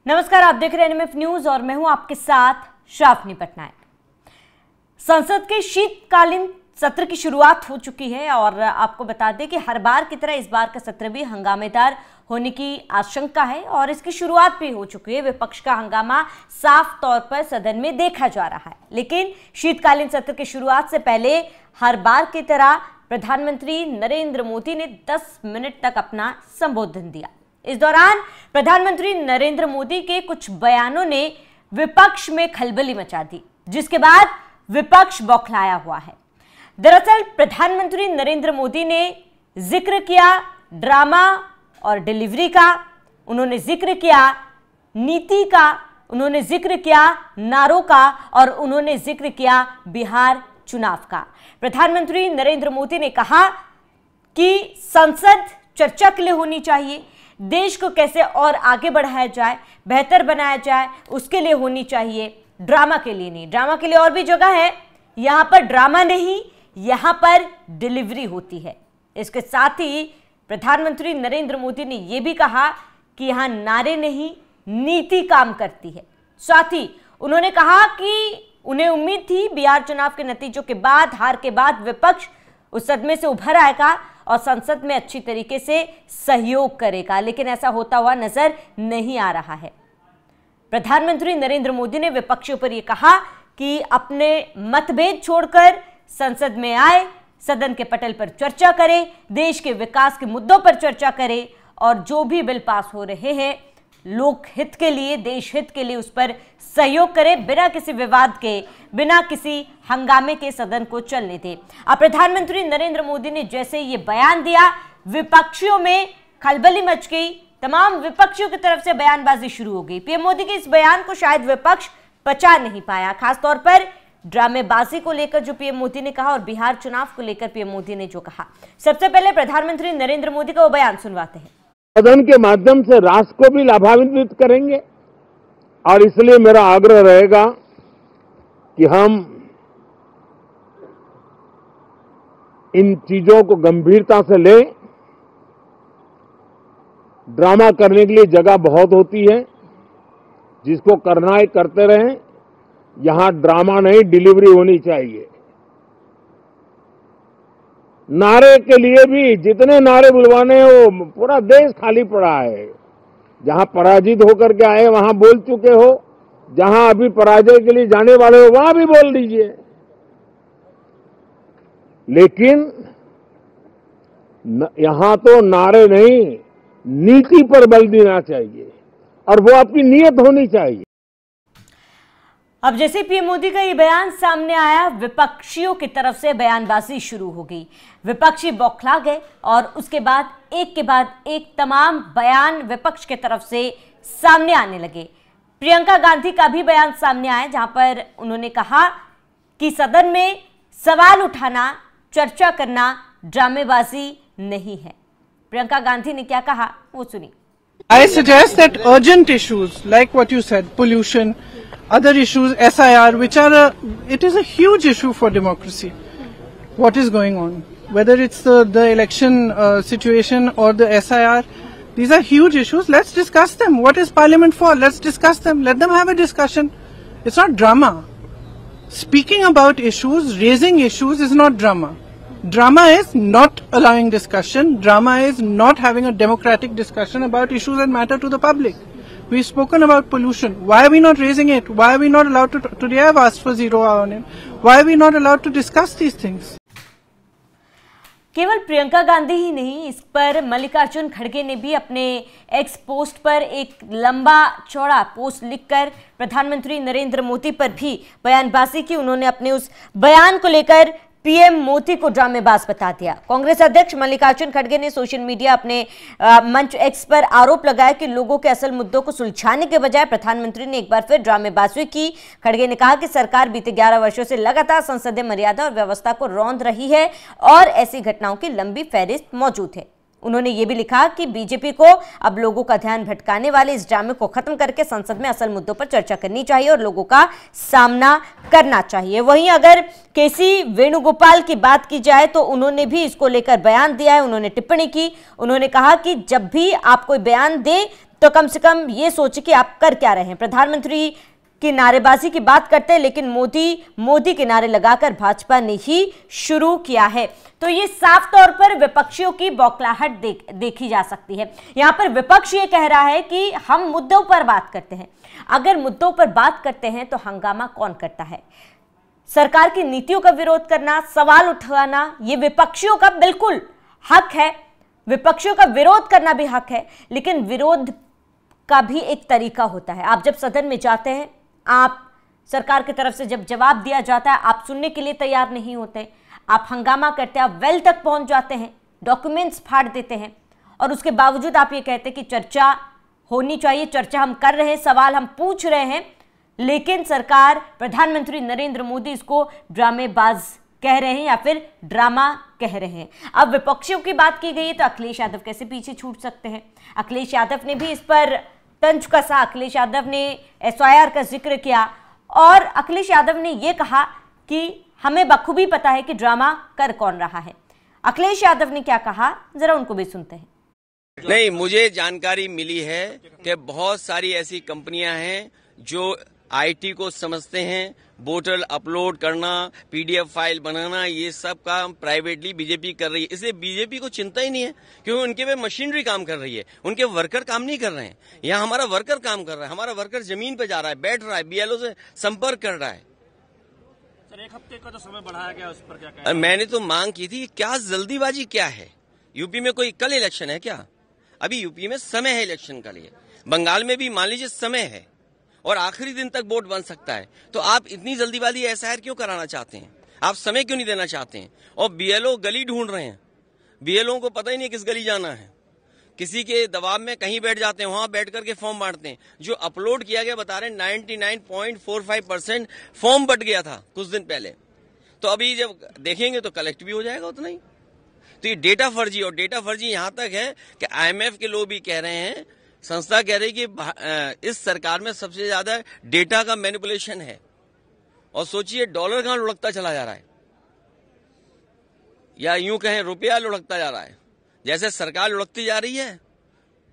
नमस्कार, आप देख रहे हैं एनएमएफ न्यूज और मैं हूं आपके साथ शाफनी पटनायक। संसद के शीतकालीन सत्र की शुरुआत हो चुकी है और आपको बता दें कि हर बार की तरह इस बार का सत्र भी हंगामेदार होने की आशंका है और इसकी शुरुआत भी हो चुकी है। विपक्ष का हंगामा साफ तौर पर सदन में देखा जा रहा है, लेकिन शीतकालीन सत्र की शुरुआत से पहले हर बार की तरह प्रधानमंत्री नरेंद्र मोदी ने 10 मिनट तक अपना संबोधन दिया। इस दौरान प्रधानमंत्री नरेंद्र मोदी के कुछ बयानों ने विपक्ष में खलबली मचा दी, जिसके बाद विपक्ष बौखलाया हुआ है। दरअसल प्रधानमंत्री नरेंद्र मोदी ने जिक्र किया ड्रामा और डिलीवरी का, उन्होंने जिक्र किया नीति का, उन्होंने जिक्र किया नारों का और उन्होंने जिक्र किया बिहार चुनाव का। प्रधानमंत्री नरेंद्र मोदी ने कहा कि संसद चर्चा के लिए होनी चाहिए, देश को कैसे और आगे बढ़ाया जाए, बेहतर बनाया जाए, उसके लिए होनी चाहिए, ड्रामा के लिए नहीं। ड्रामा के लिए और भी जगह है, यहां पर ड्रामा नहीं, यहां पर डिलीवरी होती है। इसके साथ ही प्रधानमंत्री नरेंद्र मोदी ने यह भी कहा कि यहां नारे नहीं, नीति काम करती है। साथ ही उन्होंने कहा कि उन्हें उम्मीद थी बिहार चुनाव के नतीजों के बाद, हार के बाद विपक्ष उस सदमे से उभर आएगा और संसद में अच्छी तरीके से सहयोग करेगा, लेकिन ऐसा होता हुआ नजर नहीं आ रहा है। प्रधानमंत्री नरेंद्र मोदी ने विपक्षियों पर यह कहा कि अपने मतभेद छोड़कर संसद में आए, सदन के पटल पर चर्चा करें, देश के विकास के मुद्दों पर चर्चा करें और जो भी बिल पास हो रहे हैं लोक हित के लिए, देश हित के लिए, उस पर सहयोग करें, बिना किसी विवाद के, बिना किसी हंगामे के सदन को चलने दें। अब प्रधानमंत्री नरेंद्र मोदी ने जैसे ये बयान दिया, विपक्षियों में खलबली मच गई, तमाम विपक्षियों की तरफ से बयानबाजी शुरू हो गई। पीएम मोदी के इस बयान को शायद विपक्ष पचा नहीं पाया, खासतौर पर ड्रामेबाजी को लेकर जो पीएम मोदी ने कहा और बिहार चुनाव को लेकर पीएम मोदी ने जो कहा। सबसे पहले प्रधानमंत्री नरेंद्र मोदी का वो बयान सुनवाते हैं। सदन के माध्यम से राष्ट्र को भी लाभान्वित करेंगे और इसलिए मेरा आग्रह रहेगा कि हम इन चीजों को गंभीरता से लें। ड्रामा करने के लिए जगह बहुत होती है, जिसको करना है करते रहें। यहां ड्रामा नहीं, डिलीवरी होनी चाहिए। नारे के लिए भी जितने नारे बुलवाने हैं वो पूरा देश खाली पड़ा है। जहां पराजित होकर के आए वहां बोल चुके हो, जहां अभी पराजय के लिए जाने वाले हो वहां भी बोल दीजिए, लेकिन यहां तो नारे नहीं, नीति पर बल देना चाहिए और वो आपकी नीयत होनी चाहिए। अब जैसे पीएम मोदी का ये बयान सामने आया, विपक्षियों की तरफ से बयानबाजी शुरू हो गई। विपक्षी बौखला गए और उसके बाद एक के बाद एक तमाम बयान विपक्ष की तरफ से सामने आने लगे। प्रियंका गांधी का भी बयान सामने आया, जहां पर उन्होंने कहा कि सदन में सवाल उठाना, चर्चा करना ड्रामेबाजी नहीं है। प्रियंका गांधी ने क्या कहा वो सुनिए। I suggest that urgent issues like what you said, pollution, other issues, SIR, which are it is a huge issue for democracy. What is going on? Whether it's the election situation or the SIR, these are huge issues. Let's discuss them. What is Parliament for? Let's discuss them. Let them have a discussion. It's not drama. Speaking about issues, raising issues is not drama. Drama is not allowing discussion. Drama is not having a democratic discussion about issues that matter to the public. We've spoken about pollution. Why are we not raising it? Why are we not allowed to? Today I've asked for 0 hour on it. Why are we not allowed to discuss these things? केवल प्रियंका गांधी ही नहीं, इस पर मल्लिकार्जुन खड़गे ने भी अपने x post पर एक लंबा चौड़ा पोस्ट लिखकर प्रधानमंत्री नरेंद्र मोदी पर भी बयानबाजी की। उन्होंने अपने उस बयान को लेकर पीएम मोदी को ड्रामेबाज बता दिया। कांग्रेस अध्यक्ष मल्लिकार्जुन खड़गे ने सोशल मीडिया अपने मंच एक्स पर आरोप लगाया कि लोगों के असल मुद्दों को सुलझाने के बजाय प्रधानमंत्री ने एक बार फिर ड्रामेबाजी की। खड़गे ने कहा कि सरकार बीते 11 वर्षों से लगातार संसदीय मर्यादा और व्यवस्था को रौंद रही है और ऐसी घटनाओं की लंबी फहरिस्त मौजूद है। उन्होंने ये भी लिखा कि बीजेपी को अब लोगों का ध्यान भटकाने वाले इस ड्रामे को खत्म करके संसद में असल मुद्दों पर चर्चा करनी चाहिए और लोगों का सामना करना चाहिए। वहीं अगर केसी वेणुगोपाल की बात की जाए तो उन्होंने भी इसको लेकर बयान दिया है। उन्होंने टिप्पणी की, उन्होंने कहा कि जब भी आप कोई बयान दे तो कम से कम ये सोचे कि आप कर क्या रहे हैं। प्रधानमंत्री की नारेबाजी की बात करते हैं, लेकिन मोदी के नारे लगाकर भाजपा ने ही शुरू किया है। तो ये साफ तौर पर विपक्षियों की बौखलाहट देखी जा सकती है। यहां पर विपक्ष ये कह रहा है कि हम मुद्दों पर बात करते हैं। अगर मुद्दों पर बात करते हैं तो हंगामा कौन करता है? सरकार की नीतियों का विरोध करना, सवाल उठाना, ये विपक्षियों का बिल्कुल हक है। विपक्षियों का विरोध करना भी हक है, लेकिन विरोध का भी एक तरीका होता है। आप जब सदन में जाते हैं, आप सरकार की तरफ से जब जवाब दिया जाता है, आप सुनने के लिए तैयार नहीं होते, आप हंगामा करते हैं, आप वेल तक पहुंच जाते हैं, डॉक्यूमेंट्स फाड़ देते हैं, और उसके बावजूद आप ये कहते हैं कि चर्चा होनी चाहिए, चर्चा हम कर रहे हैं, सवाल हम पूछ रहे हैं, लेकिन सरकार, प्रधानमंत्री नरेंद्र मोदी इसको ड्रामेबाज कह रहे हैं या फिर ड्रामा कह रहे हैं। अब विपक्षियों की बात की गई है तो अखिलेश यादव कैसे पीछे छूट सकते हैं? अखिलेश यादव ने भी इस पर तंज कसा। अखिलेश यादव ने एसआईआर का जिक्र किया और अखिलेश यादव ने यह कहा कि हमें बखूबी पता है कि ड्रामा कर कौन रहा है। अखिलेश यादव ने क्या कहा, जरा उनको भी सुनते हैं। नहीं, मुझे जानकारी मिली है कि बहुत सारी ऐसी कंपनियां हैं जो आईटी को समझते हैं, वोटर अपलोड करना, पीडीएफ फाइल बनाना, ये सब काम प्राइवेटली बीजेपी कर रही है। इसलिए बीजेपी को चिंता ही नहीं है, क्योंकि उनके पे मशीनरी काम कर रही है, उनके वर्कर काम नहीं कर रहे हैं। यहाँ हमारा वर्कर काम कर रहा है, हमारा वर्कर जमीन पे जा रहा है, बैठ रहा है, बीएलओ से संपर्क कर रहा है। सर, एक हफ्ते का तो समय बढ़ाया गया, उस पर क्या कहें? मैंने तो मांग की थी, क्या जल्दीबाजी क्या है? यूपी में कोई कल इलेक्शन है क्या? अभी यूपी में समय है इलेक्शन का लिए, बंगाल में भी मान लीजिए समय है और आखिरी दिन तक वोट बन सकता है। तो आप इतनी जल्दीबाजी एसआईआर क्यों कराना चाहते हैं? आप समय क्यों नहीं देना चाहते हैं? और बीएलओ गली ढूंढ रहे हैं, बीएलओ को पता ही नहीं किस गली जाना है, किसी के दबाव में कहीं बैठ जाते हैं, वहां बैठ करके फॉर्म बांटते हैं। जो अपलोड किया गया बता रहे हैं 99.45% फॉर्म बट गया था कुछ दिन पहले। तो अभी जब देखेंगे तो कलेक्ट भी हो जाएगा उतना ही। तो ये डेटा फर्जी, और डेटा फर्जी यहां तक है कि आईएमएफ के लोग भी कह रहे हैं, संस्था कह रही है कि इस सरकार में सबसे ज्यादा डेटा का मैनिपुलेशन है। और सोचिए डॉलर कहां लुढ़कता चला जा रहा है, या यूं कहें रुपया लुढ़कता जा रहा है। जैसे सरकार लुढ़कती जा रही है,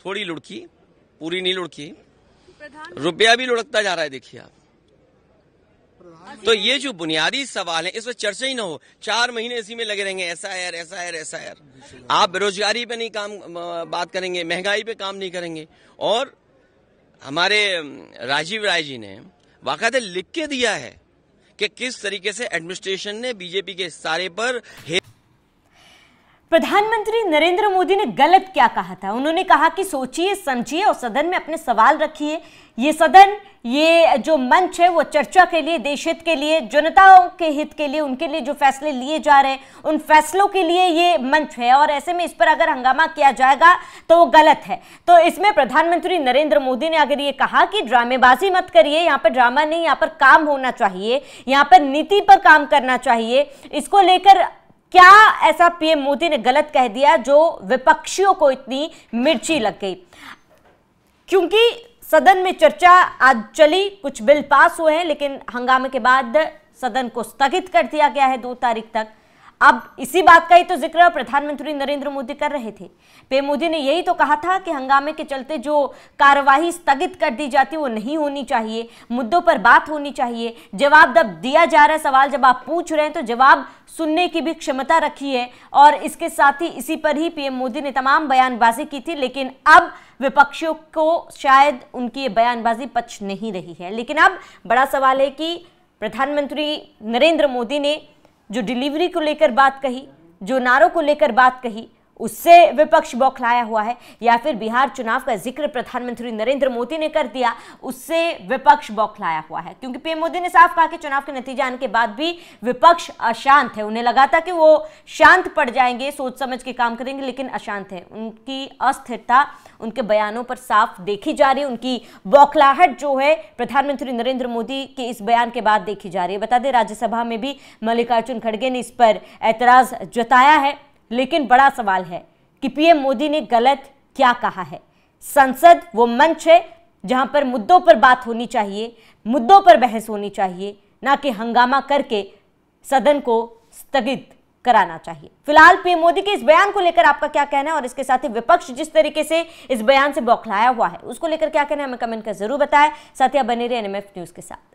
थोड़ी लुढ़की, पूरी नहीं लुढ़की, रुपया भी लुढ़कता जा रहा है। देखिए आप, तो ये जो बुनियादी सवाल है इस पर चर्चा ही ना हो, 4 महीने इसी में लगे रहेंगे, एसआईआर एसआईआर एसआईआर। आप बेरोजगारी पे नहीं बात करेंगे, महंगाई पे काम नहीं करेंगे। और हमारे राजीव राय जी ने बाकायदा लिख के दिया है कि किस तरीके से एडमिनिस्ट्रेशन ने बीजेपी के सारे पर। प्रधानमंत्री नरेंद्र मोदी ने गलत क्या कहा था? उन्होंने कहा कि सोचिए, समझिए और सदन में अपने सवाल रखिए। ये सदन, ये जो मंच है वो चर्चा के लिए, देश हित के लिए, जनताओं के हित के लिए, उनके लिए जो फैसले लिए जा रहे हैं उन फैसलों के लिए ये मंच है। और ऐसे में इस पर अगर हंगामा किया जाएगा तो वो गलत है। तो इसमें प्रधानमंत्री नरेंद्र मोदी ने अगर ये कहा कि ड्रामेबाजी मत करिए, यहाँ पर ड्रामा नहीं, यहाँ पर काम होना चाहिए, यहाँ पर नीति पर काम करना चाहिए, इसको लेकर क्या ऐसा पीएम मोदी ने गलत कह दिया जो विपक्षियों को इतनी मिर्ची लग गई? क्योंकि सदन में चर्चा आज चली, कुछ बिल पास हुए हैं, लेकिन हंगामे के बाद सदन को स्थगित कर दिया गया है 2 तारीख तक। अब इसी बात का ही तो जिक्र प्रधानमंत्री नरेंद्र मोदी कर रहे थे। पीएम मोदी ने यही तो कहा था कि हंगामे के चलते जो कार्यवाही स्थगित कर दी जाती है वो नहीं होनी चाहिए, मुद्दों पर बात होनी चाहिए, जवाब जब दिया जा रहा है, सवाल जब आप पूछ रहे हैं तो जवाब सुनने की भी क्षमता रखी है। और इसके साथ ही इसी पर ही पीएम मोदी ने तमाम बयानबाजी की थी, लेकिन अब विपक्षियों को शायद उनकी ये बयानबाजी पच नहीं रही है। लेकिन अब बड़ा सवाल है कि प्रधानमंत्री नरेंद्र मोदी ने जो डिलीवरी को लेकर बात कही, जो नारों को लेकर बात कही, उससे विपक्ष बौखलाया हुआ है, या फिर बिहार चुनाव का जिक्र प्रधानमंत्री नरेंद्र मोदी ने कर दिया, उससे विपक्ष बौखलाया हुआ है। क्योंकि पीएम मोदी ने साफ कहा कि चुनाव के नतीजे आने के बाद भी विपक्ष अशांत है। उन्हें लगा था कि वो शांत पड़ जाएंगे, सोच समझ के काम करेंगे, लेकिन अशांत है। उनकी अस्थिरता उनके बयानों पर साफ देखी जा रही है, उनकी बौखलाहट जो है प्रधानमंत्री नरेंद्र मोदी के इस बयान के बाद देखी जा रही है। बता दें, राज्यसभा में भी मल्लिकार्जुन खड़गे ने इस पर ऐतराज जताया है, लेकिन बड़ा सवाल है कि पीएम मोदी ने गलत क्या कहा है। संसद वो मंच है जहां पर मुद्दों पर बात होनी चाहिए, मुद्दों पर बहस होनी चाहिए, ना कि हंगामा करके सदन को स्थगित कराना चाहिए। फिलहाल पीएम मोदी के इस बयान को लेकर आपका क्या कहना है और इसके साथ ही विपक्ष जिस तरीके से इस बयान से बौखलाया हुआ है उसको लेकर क्या कहना है, हमें कमेंट कर जरूर बताएं। साथ ही आप बने रहिए एनएमएफ न्यूज के साथ।